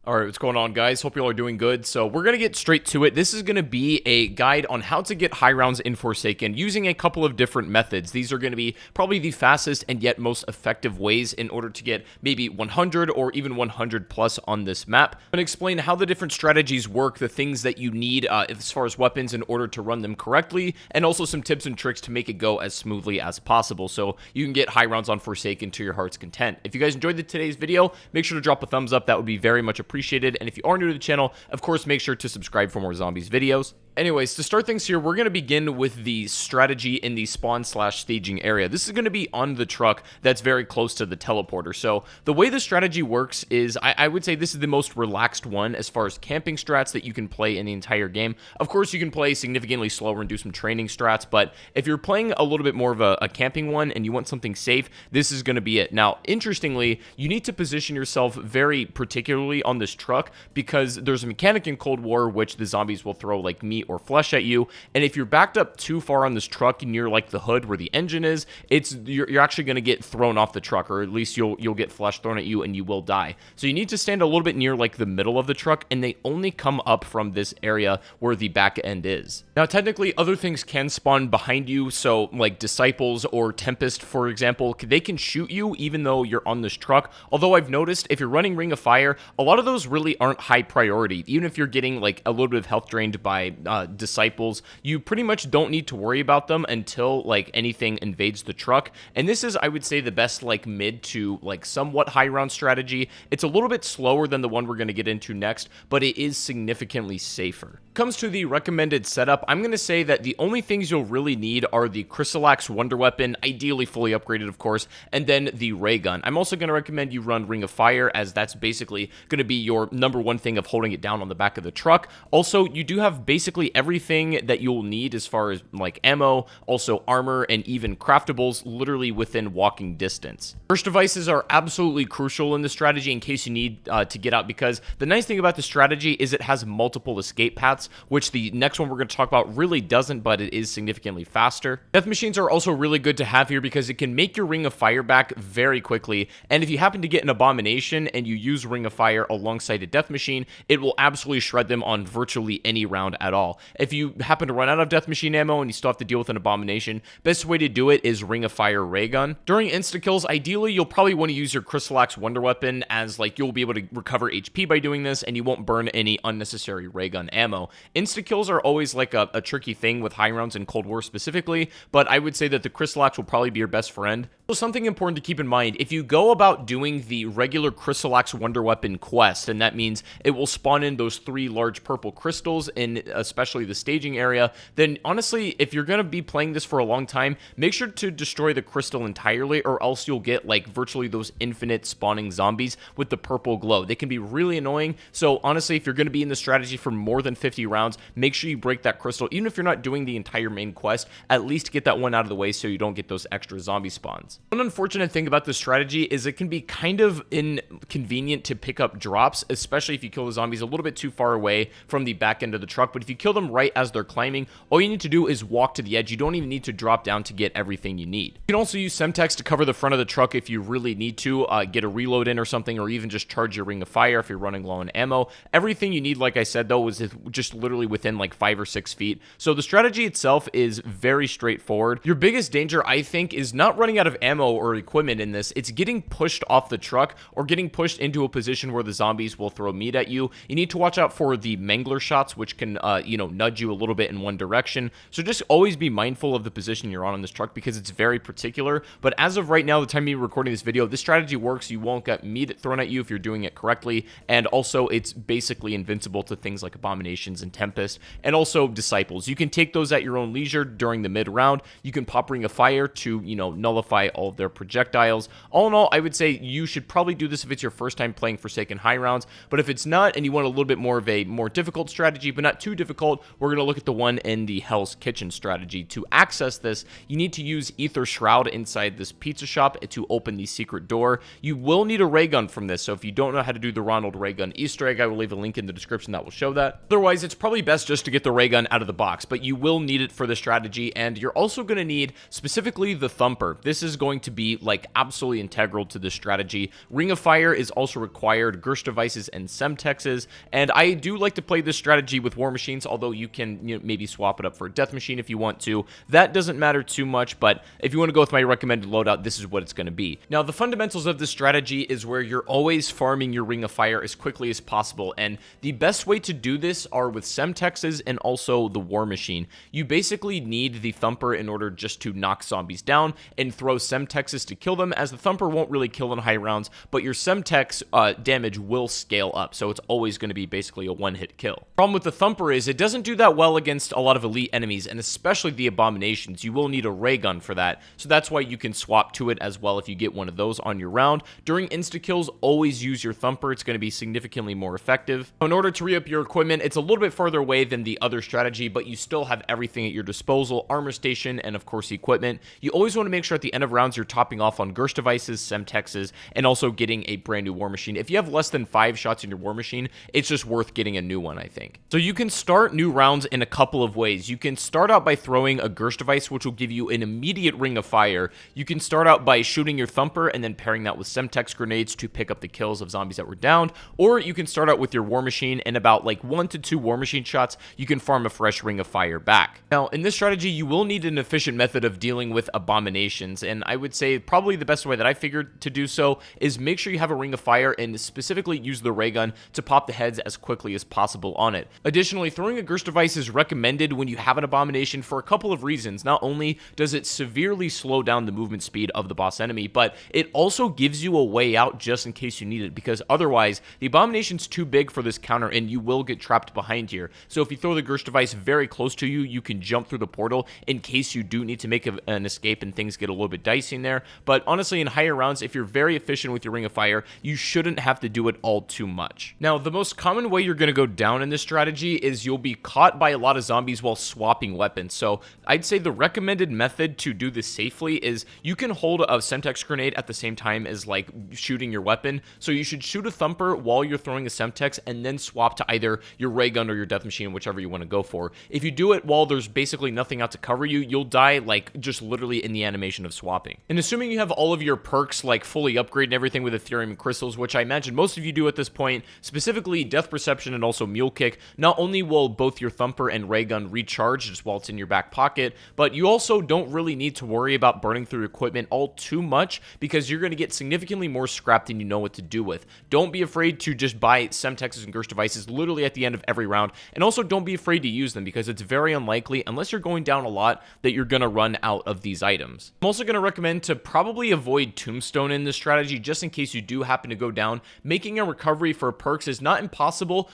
All right, what's going on, guys? Hope you all are doing good. So we're going to get straight to it. This is going to be a guide on how to get high rounds in Forsaken using a couple of different methods. These are going to be probably the fastest and yet most effective ways in order to get maybe 100 or even 100 plus on this map. I'm going to explain how the different strategies work, the things that you need as far as weapons in order to run them correctly, and also some tips and tricks to make it go as smoothly as possible so you can get high rounds on Forsaken to your heart's content. If you guys enjoyed today's video, make sure to drop a thumbs up. That would be very much appreciated. And if you are new to the channel, of course, make sure to subscribe for more zombies videos. Anyways, to start things here, we're going to begin with the strategy in the spawn/staging area. This is going to be on the truck that's very close to the teleporter. So the way the strategy works is, I would say this is the most relaxed one as far as camping strats that you can play in the entire game. Of course, you can play significantly slower and do some training strats, but if you're playing a little bit more of a camping one and you want something safe, this is going to be it. Now, interestingly, you need to position yourself very particularly on this truck because there's a mechanic in Cold War which the zombies will throw like meat or flesh at you, and if you're backed up too far on this truck near like the hood where the engine is, you're actually going to get thrown off the truck, or at least you'll get flesh thrown at you and you will die. So you need to stand a little bit near like the middle of the truck, and they only come up from this area where the back end is. Now technically other things can spawn behind you, so like Disciples or Tempest, for example, they can shoot you even though you're on this truck. Although I've noticed if you're running Ring of Fire, a lot of those really aren't high priority. Even if you're getting like a little bit of health drained by Disciples, you pretty much don't need to worry about them until like anything invades the truck. And this is, I would say, the best like mid to like somewhat high round strategy. It's a little bit slower than the one we're going to get into next, but it is significantly safer. Comes to the recommended setup, I'm going to say that the only things you'll really need are the Crystal Wonder Weapon, ideally fully upgraded of course, and then the ray gun. I'm also going to recommend you run Ring of Fire, as that's basically going to be your number one thing of holding it down on the back of the truck. Also, you do have basically everything that you'll need as far as like ammo, also armor, and even craftables literally within walking distance. Burst devices are absolutely crucial in this strategy in case you need to get out, because the nice thing about the strategy is it has multiple escape paths, which the next one we're going to talk about really doesn't, but it is significantly faster. Death machines are also really good to have here because it can make your Ring of Fire back very quickly, and if you happen to get an Abomination and you use Ring of Fire alongside a Death Machine, it will absolutely shred them on virtually any round at all. If you happen to run out of Death Machine ammo and you still have to deal with an Abomination, best way to do it is Ring of Fire Ray Gun. During insta-kills, ideally, you'll probably want to use your Crystal Wonder Weapon, as like you'll be able to recover HP by doing this, and you won't burn any unnecessary Ray Gun ammo. Insta-kills are always like a tricky thing with high rounds in Cold War specifically, but I would say that the Crystal Axe will probably be your best friend. So something important to keep in mind, if you go about doing the regular Crystal Wonder Weapon quest, and that means it will spawn in those 3 large purple crystals in especially the staging area, then honestly, if you're going to be playing this for a long time, make sure to destroy the crystal entirely, or else you'll get like virtually those infinite spawning zombies with the purple glow. They can be really annoying, so honestly, if you're going to be in the strategy for more than 50 rounds, make sure you break that crystal. Even if you're not doing the entire main quest, at least get that one out of the way so you don't get those extra zombie spawns. One unfortunate thing about this strategy is it can be kind of inconvenient to pick up drops, especially if you kill the zombies a little bit too far away from the back end of the truck. But if you kill them right as they're climbing, all you need to do is walk to the edge. You don't even need to drop down to get everything you need. You can also use Semtex to cover the front of the truck if you really need to get a reload in or something, or even just charge your Ring of Fire if you're running low on ammo. Everything you need, like I said though, is just literally within like 5 or 6 feet. So the strategy itself is very straightforward. Your biggest danger, I think, is not running out of ammo or equipment in this. It's getting pushed off the truck or getting pushed into a position where the zombies will throw meat at you. You need to watch out for the Mangler shots, which can nudge you a little bit in one direction. So just always be mindful of the position you're on this truck, because it's very particular. But as of right now, the time you're recording this video, this strategy works. You won't get meat thrown at you if you're doing it correctly, and also it's basically invincible to things like Abominations and Tempest, and also Disciples. You can take those at your own leisure during the mid round. You can pop Ring of Fire to nullify all of their projectiles. All in all, I would say you should probably do this if it's your first time playing Forsaken high rounds, but if it's not and you want a little bit more of a more difficult strategy, but not too difficult, we're going to look at the one in the Hell's Kitchen strategy. To access this, you need to use Ether Shroud inside this pizza shop to open the secret door. You will need a ray gun from this, so if you don't know how to do the Ronald ray gun Easter egg, I will leave a link in the description that will show that. Otherwise, it's probably best just to get the ray gun out of the box, but you will need it for the strategy, and you're also going to need specifically the Thumper. This is going going to be like absolutely integral to this strategy. Ring of Fire is also required, Gersh devices and Semtexes, and I do like to play this strategy with War Machines, although you can maybe swap it up for a Death Machine if you want to. That doesn't matter too much, but if you want to go with my recommended loadout, this is what it's going to be. Now, the fundamentals of this strategy is where you're always farming your Ring of Fire as quickly as possible, and the best way to do this are with Semtexes and also the War Machine. You basically need the Thumper in order just to knock zombies down and throw Semtexes to kill them, as the Thumper won't really kill in high rounds, but your Semtex damage will scale up, so it's always going to be basically a one-hit kill. Problem with the Thumper is it doesn't do that well against a lot of elite enemies, and especially the Abominations. You will need a ray gun for that, so that's why you can swap to it as well if you get one of those on your round. During insta-kills, always use your Thumper. It's going to be significantly more effective. In order to re-up your equipment, it's a little bit further away than the other strategy, but you still have everything at your disposal, armor station, and of course equipment. You always want to make sure at the end of rounds you're topping off on Gersh devices, Semtexes, and also getting a brand new War Machine. If you have less than 5 shots in your War Machine, it's just worth getting a new one, I think. So you can start new rounds in a couple of ways. You can start out by throwing a Gersh device, which will give you an immediate Ring of Fire. You can start out by shooting your Thumper and then pairing that with Semtex grenades to pick up the kills of zombies that were downed, or you can start out with your War Machine, and about like 1 to 2 War Machine shots, you can farm a fresh Ring of Fire back. Now, in this strategy, you will need an efficient method of dealing with Abominations, and I would say probably the best way that I figured to do so is make sure you have a Ring of Fire and specifically use the ray gun to pop the heads as quickly as possible on it. Additionally, throwing a Gersh device is recommended when you have an Abomination for a couple of reasons. Not only does it severely slow down the movement speed of the boss enemy, but it also gives you a way out just in case you need it, because otherwise the Abomination's too big for this counter and you will get trapped behind here. So if you throw the Gersh device very close to you, you can jump through the portal in case you do need to make an escape and things get a little bit dicey in there. But honestly, in higher rounds, if you're very efficient with your Ring of Fire, you shouldn't have to do it all too much. Now, the most common way you're going to go down in this strategy is you'll be caught by a lot of zombies while swapping weapons. So I'd say the recommended method to do this safely is you can hold a Semtex grenade at the same time as like shooting your weapon. So you should shoot a Thumper while you're throwing a Semtex and then swap to either your ray gun or your Death Machine, whichever you want to go for. If you do it while there's basically nothing out to cover you, you'll die like just literally in the animation of swapping. And assuming you have all of your perks like fully upgraded and everything with Ethereum crystals, which I imagine most of you do at this point, specifically Death Perception and also Mule Kick, not only will both your Thumper and ray gun recharge just while it's in your back pocket, but you also don't really need to worry about burning through equipment all too much, because you're going to get significantly more scrap than you know what to do with. Don't be afraid to just buy Semtexes and Gersh devices literally at the end of every round, and also don't be afraid to use them, because it's very unlikely, unless you're going down a lot, that you're going to run out of these items. I'm also going to recommend to probably avoid Tombstone in this strategy, just in case you do happen to go down. Making a recovery for perks is not impossible.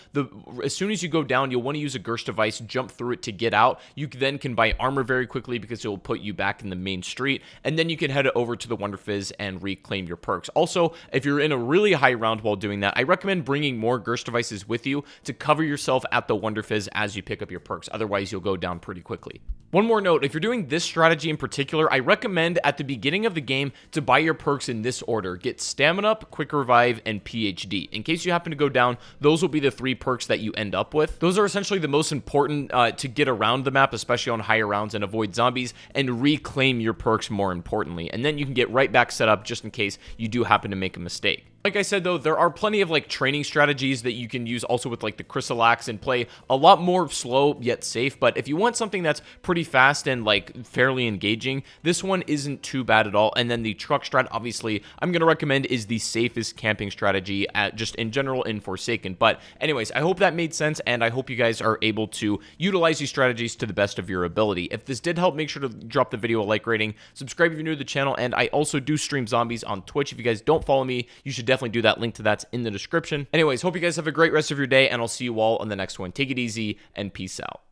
As soon as you go down, you'll want to use a Gersh device, jump through it to get out. You then can buy armor very quickly because it will put you back in the main street, and then you can head over to the Wonder Fizz and reclaim your perks. Also, if you're in a really high round while doing that, I recommend bringing more Gersh devices with you to cover yourself at the Wonder Fizz as you pick up your perks. Otherwise, you'll go down pretty quickly. One more note, if you're doing this strategy in particular, I recommend at the beginning of the game to buy your perks in this order. Get Stamina Up, Quick Revive, and PhD. In case you happen to go down, those will be the 3 perks that you end up with. Those are essentially the most important to get around the map, especially on higher rounds, and avoid zombies, and reclaim your perks more importantly. And then you can get right back set up just in case you do happen to make a mistake. Like I said, though, there are plenty of like training strategies that you can use also with like the Crystal Axe and play a lot more slow yet safe. But if you want something that's pretty fast and like fairly engaging, this one isn't too bad at all. And then the truck strat, obviously, I'm going to recommend is the safest camping strategy just in general in Forsaken. But anyways, I hope that made sense, and I hope you guys are able to utilize these strategies to the best of your ability. If this did help, make sure to drop the video a like rating, subscribe if you're new to the channel, and I also do stream zombies on Twitch. If you guys don't follow me, you should definitely do that. Link to that's in the description. Anyways, hope you guys have a great rest of your day, and I'll see you all on the next one. Take it easy and peace out.